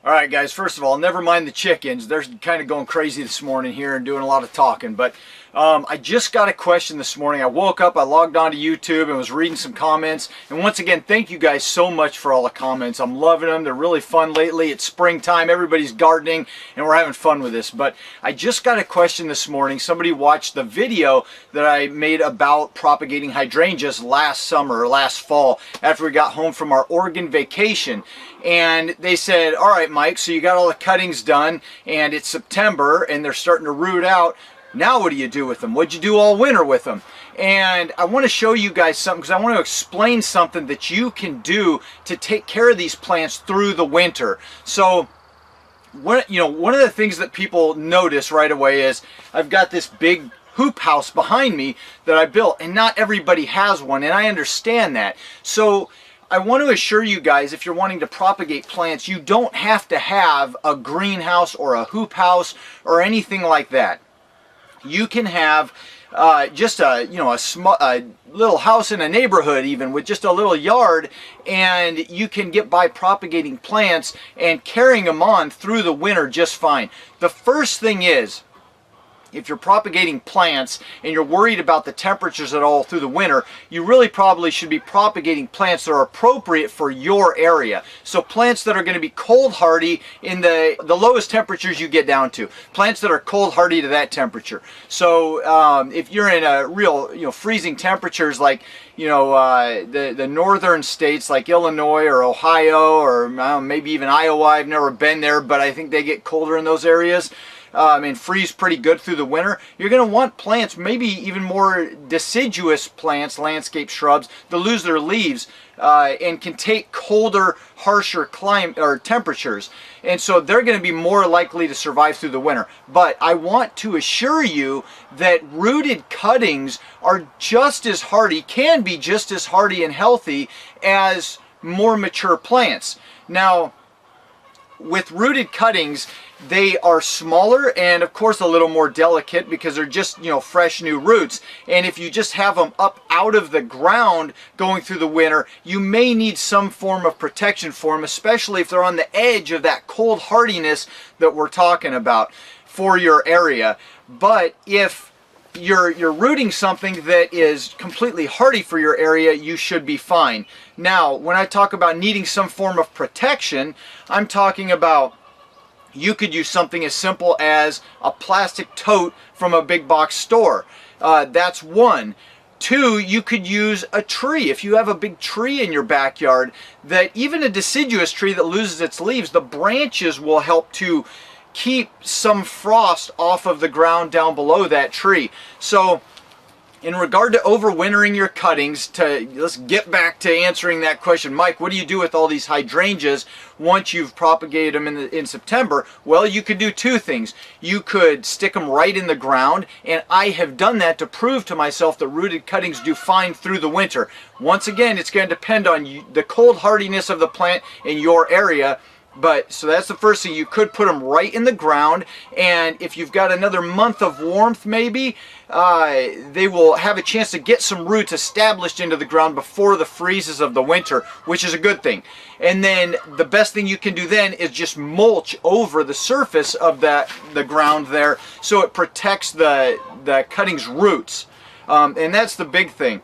Alright guys, first of all, never mind the chickens. They're kind of going crazy this morning here and doing a lot of talking. But I just got a question this morning. I woke up, I logged on to YouTube and was reading some comments. And once again, thank you guys so much for all the comments. I'm loving them. They're really fun lately. It's springtime. Everybody's gardening and we're having fun with this. But I just got a question this morning. Somebody watched the video that I made about propagating hydrangeas last summer or last fall after we got home from our Oregon vacation. And they said, all right, Mike, so you got all the cuttings done and it's September and they're starting to root out. Now what do you do with them? What'd you do all winter with them? And I want to show you guys something because I want to explain something that you can do to take care of these plants through the winter. So one of the things that people notice right away is I've got this big hoop house behind me that I built, and not everybody has one, and I understand that. So I want to assure you guys, if you're wanting to propagate plants, you don't have to have a greenhouse or a hoop house or anything like that. You can have just a little house in a neighborhood, even with just a little yard, and you can get by propagating plants and carrying them on through the winter just fine. The first thing is, if you're propagating plants and you're worried about the temperatures at all through the winter, you really probably should be propagating plants that are appropriate for your area. So plants that are going to be cold hardy in the lowest temperatures you get down to. Plants that are cold hardy to that temperature. So if you're in a real freezing temperatures like the northern states like Illinois or Ohio or maybe even Iowa, I've never been there, but I think they get colder in those areas. And freeze pretty good through the winter, you're going to want plants, maybe even more deciduous plants, landscape shrubs, that lose their leaves and can take colder, harsher temperatures. And so they're going to be more likely to survive through the winter. But I want to assure you that rooted cuttings are just as hardy, can be just as hardy and healthy as more mature plants. Now, with rooted cuttings, they are smaller and of course a little more delicate because they're just fresh new roots, and if you just have them up out of the ground going through the winter, you may need some form of protection for them, especially if they're on the edge of that cold hardiness that we're talking about for your area. But if you're rooting something that is completely hardy for your area, you should be fine. Now, when I talk about needing some form of protection, I'm talking about you could use something as simple as a plastic tote from a big box store. That's one. Two, you could use a tree. If you have a big tree in your backyard, that even a deciduous tree that loses its leaves, the branches will help to keep some frost off of the ground down below that tree. So in regard to overwintering your cuttings, let's get back to answering that question. Mike, what do you do with all these hydrangeas once you've propagated them in September? Well, you could do two things. You could stick them right in the ground, and I have done that to prove to myself that rooted cuttings do fine through the winter. Once again, it's going to depend on the cold hardiness of the plant in your area. But so that's the first thing. You could put them right in the ground, and if you've got another month of warmth maybe, they will have a chance to get some roots established into the ground before the freezes of the winter, which is a good thing. And then the best thing you can do then is just mulch over the surface of the ground there, so it protects the cuttings' roots. And that's the big thing.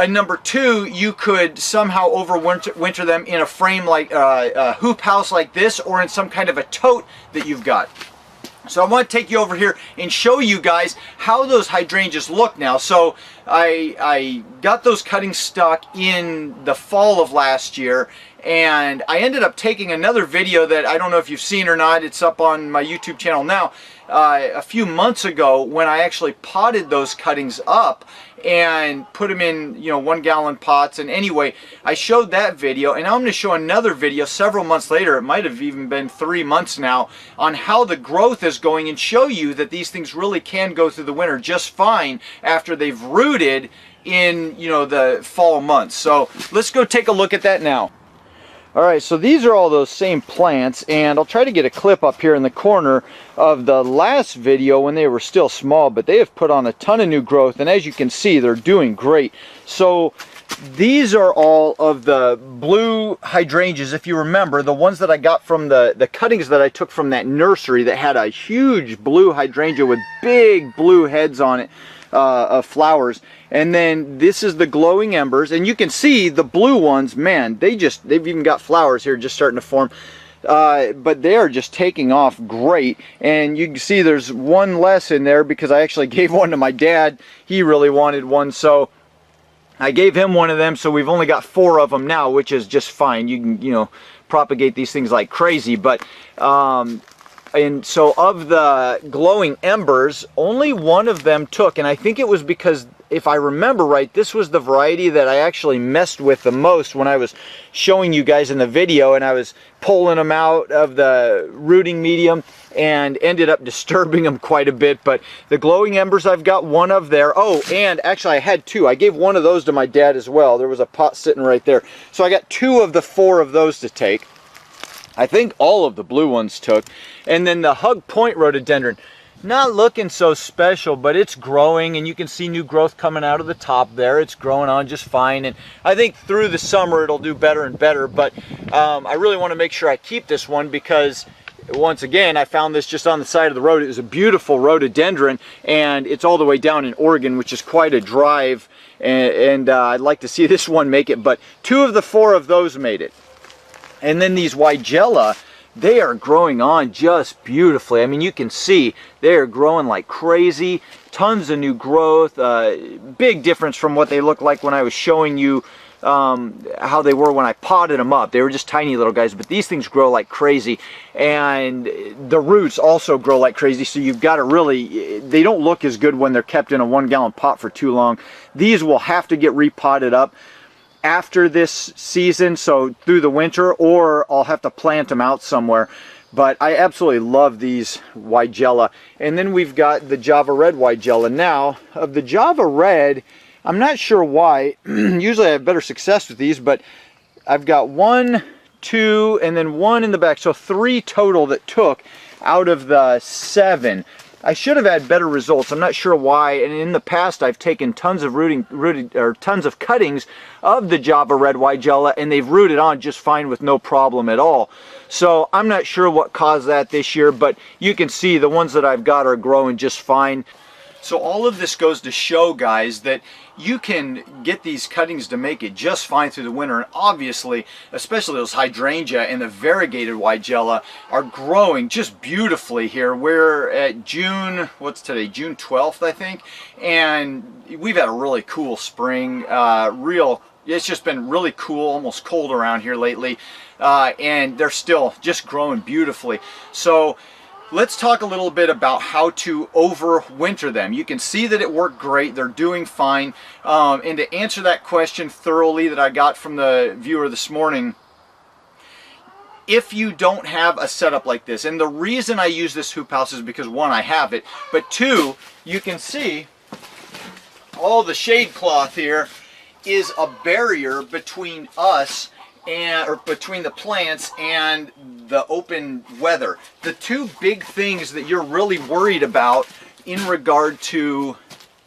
Number two, you could somehow overwinter them in a frame like a hoop house like this, or in some kind of a tote that you've got. So I want to take you over here and show you guys how those hydrangeas look now. So I got those cuttings stuck in the fall of last year, and I ended up taking another video that I don't know if you've seen or not. It's up on my YouTube channel now. A few months ago, when I actually potted those cuttings up and put them in 1 gallon pots. And anyway, I showed that video, and now I'm going to show another video several months later. It might have even been 3 months now, on how the growth is going, and show you that these things really can go through the winter just fine after they've rooted in the fall months. So let's go take a look at that now. Alright, so these are all those same plants, and I'll try to get a clip up here in the corner of the last video when they were still small, but they have put on a ton of new growth, and as you can see, they're doing great. So these are all of the blue hydrangeas. If you remember, the ones that I got from the cuttings that I took from that nursery that had a huge blue hydrangea with big blue heads on it of flowers. And then this is the glowing embers, and you can see the blue ones, man, they've even got flowers here just starting to form. But they are just taking off great, and you can see there's one less in there because I actually gave one to my dad. He really wanted one, so I gave him one of them, so we've only got 4 of them now, which is just fine. You can, you know, propagate these things like crazy. But and so of the glowing embers, only one of them took, and I think it was because, if I remember right, this was the variety that I actually messed with the most when I was showing you guys in the video, and I was pulling them out of the rooting medium and ended up disturbing them quite a bit. But the glowing embers, I've got one of there. Oh, and actually I had 2. I gave one of those to my dad as well. There was a pot sitting right there. So I got 2 of the 4 of those to take. I think all of the blue ones took. And then the Hug Point rhododendron, not looking so special, but it's growing, and you can see new growth coming out of the top there. It's growing on just fine, and I think through the summer it'll do better and better. But I really want to make sure I keep this one because, once again, I found this just on the side of the road. It was a beautiful rhododendron, and it's all the way down in Oregon, which is quite a drive, and I'd like to see this one make it. But 2 of the 4 of those made it. And then these Weigela, they are growing on just beautifully. I mean, you can see they are growing like crazy. Tons of new growth. Big difference from what they looked like when I was showing you how they were when I potted them up. They were just tiny little guys, but these things grow like crazy. And the roots also grow like crazy, so you've got to really, they don't look as good when they're kept in a 1-gallon pot for too long. These will have to get repotted up after this season, so through the winter, or I'll have to plant them out somewhere. But I absolutely love these Weigela. And then we've got the Java Red Weigela. Now, of the Java Red, I'm not sure why. Usually I have better success with these, but I've got 1, 2, and then 1 in the back. So 3 total that took out of the 7. I should have had better results. I'm not sure why. And in the past, I've taken tons of tons of cuttings of the Java Red Weigela, and they've rooted on just fine with no problem at all. So I'm not sure what caused that this year, but you can see the ones that I've got are growing just fine. So all of this goes to show, guys, that you can get these cuttings to make it just fine through the winter. And obviously, especially those hydrangea and the variegated Weigela are growing just beautifully here. We're at June, what's today? June 12th, I think. And we've had a really cool spring. It's just been really cool, almost cold around here lately. And they're still just growing beautifully. So let's talk a little bit about how to overwinter them. You can see that it worked great. They're doing fine. And to answer that question thoroughly that I got from the viewer this morning, if you don't have a setup like this, and the reason I use this hoop house is because, 1, I have it, but 2, you can see all the shade cloth here is a barrier between us or between the plants and the open weather. The 2 big things that you're really worried about in regard to,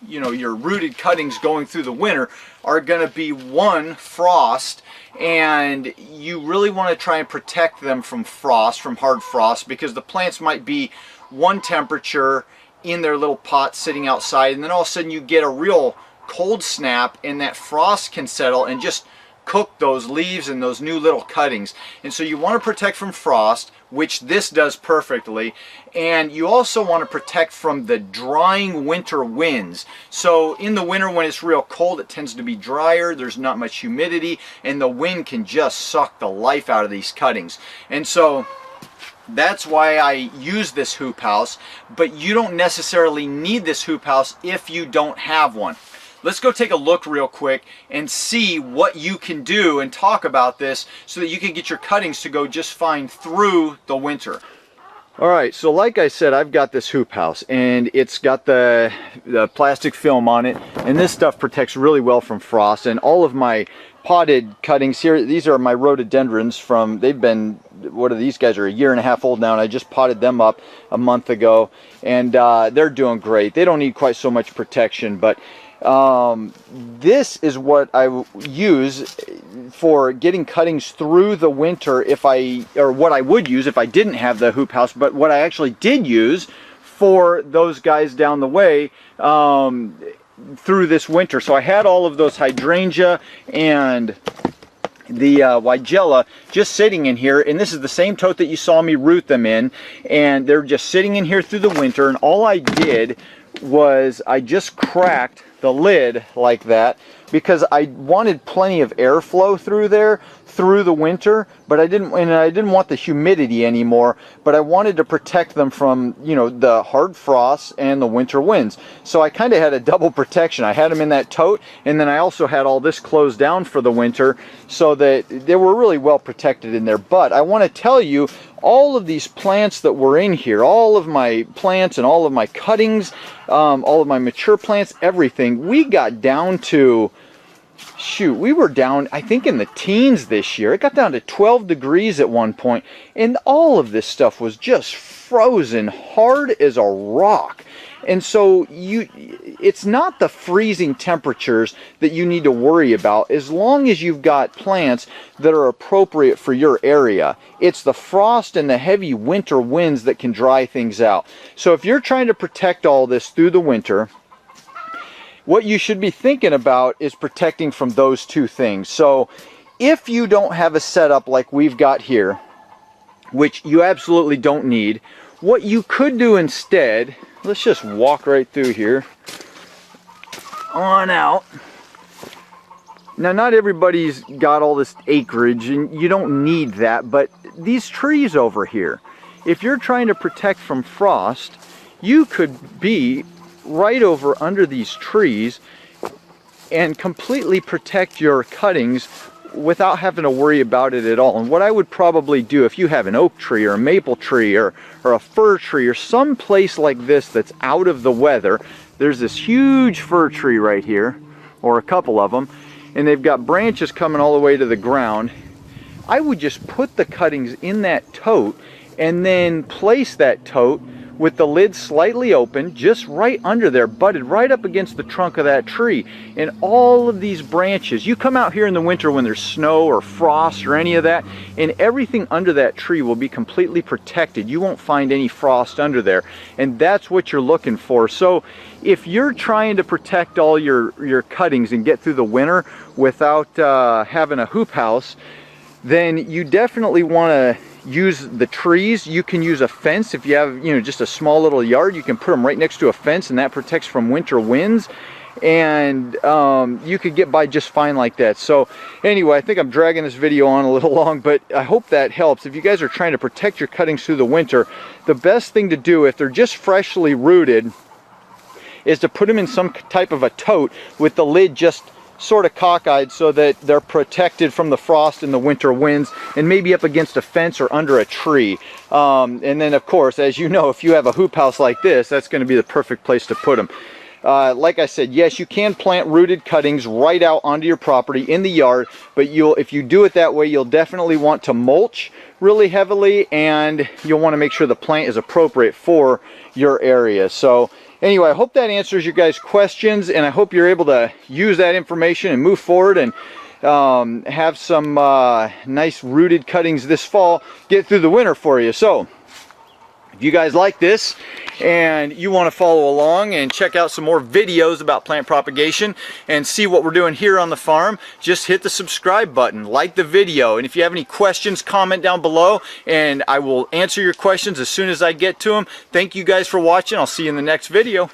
you know, your rooted cuttings going through the winter are going to be, 1, frost, and you really want to try and protect them from frost, from hard frost, because the plants might be one temperature in their little pots sitting outside, and then all of a sudden you get a real cold snap and that frost can settle and just cook those leaves and those new little cuttings. And so you want to protect from frost, which this does perfectly, and you also want to protect from the drying winter winds. So in the winter when it's real cold, it tends to be drier, there's not much humidity, and the wind can just suck the life out of these cuttings. And so that's why I use this hoop house, but you don't necessarily need this hoop house if you don't have one. Let's go take a look real quick and see what you can do and talk about this so that you can get your cuttings to go just fine through the winter. Alright, so like I said, I've got this hoop house, and it's got the plastic film on it, and this stuff protects really well from frost. And all of my potted cuttings here, these are my rhododendrons from, they've been, what are these guys, are 1.5 years old now, and I just potted them up a month ago, and they're doing great. They don't need quite so much protection, but This is what I use for getting cuttings through the winter or what I would use if I didn't have the hoop house, but what I actually did use for those guys down the way through this winter. So I had all of those hydrangea and the Weigela just sitting in here, and this is the same tote that you saw me root them in, and they're just sitting in here through the winter, and all I did was I just cracked the lid like that because I wanted plenty of airflow through there through the winter, but I didn't want the humidity anymore, but I wanted to protect them from, you know, the hard frosts and the winter winds. So I kind of had a double protection. I had them in that tote, and then I also had all this closed down for the winter so that they were really well protected in there. But I want to tell you, all of these plants that were in here, all of my plants and all of my cuttings, all of my mature plants, everything, we got down to, shoot, we were down, I think, in the teens this year. It got down to 12 degrees at one point, and all of this stuff was just frozen hard as a rock. And so it's not the freezing temperatures that you need to worry about as long as you've got plants that are appropriate for your area. It's the frost and the heavy winter winds that can dry things out. So if you're trying to protect all this through the winter, what you should be thinking about is protecting from those two things. So if you don't have a setup like we've got here, which you absolutely don't need, what you could do instead, let's just walk right through here on out. Now, not everybody's got all this acreage, and you don't need that, but these trees over here, if you're trying to protect from frost, you could be right over under these trees and completely protect your cuttings without having to worry about it at all. And what I would probably do, if you have an oak tree or a maple tree or a fir tree or some place like this that's out of the weather, there's this huge fir tree right here, or a couple of them, and they've got branches coming all the way to the ground. I would just put the cuttings in that tote and then place that tote with the lid slightly open, just right under there, butted right up against the trunk of that tree. And all of these branches, you come out here in the winter when there's snow or frost or any of that, and everything under that tree will be completely protected. You won't find any frost under there, and that's what you're looking for. So if you're trying to protect all your cuttings and get through the winter without having a hoop house, then you definitely want to use the trees. You can use a fence if you have, you know, just a small little yard. You can put them right next to a fence, and that protects from winter winds, and you could get by just fine like that. So anyway, I think I'm dragging this video on a little long, but I hope that helps. If you guys are trying to protect your cuttings through the winter, the best thing to do if they're just freshly rooted is to put them in some type of a tote with the lid just sort of cockeyed so that they're protected from the frost and the winter winds, and maybe up against a fence or under a tree. And then of course, as you know, if you have a hoop house like this, that's going to be the perfect place to put them. Like I said, yes, you can plant rooted cuttings right out onto your property in the yard, but if you do it that way, you'll definitely want to mulch really heavily, and you'll want to make sure the plant is appropriate for your area. So anyway, I hope that answers your guys' questions, and I hope you're able to use that information and move forward and have some nice rooted cuttings this fall, get through the winter for you. So if you guys like this and you want to follow along and check out some more videos about plant propagation and see what we're doing here on the farm, just hit the subscribe button, like the video, and if you have any questions, comment down below and I will answer your questions as soon as I get to them. Thank you guys for watching. I'll see you in the next video.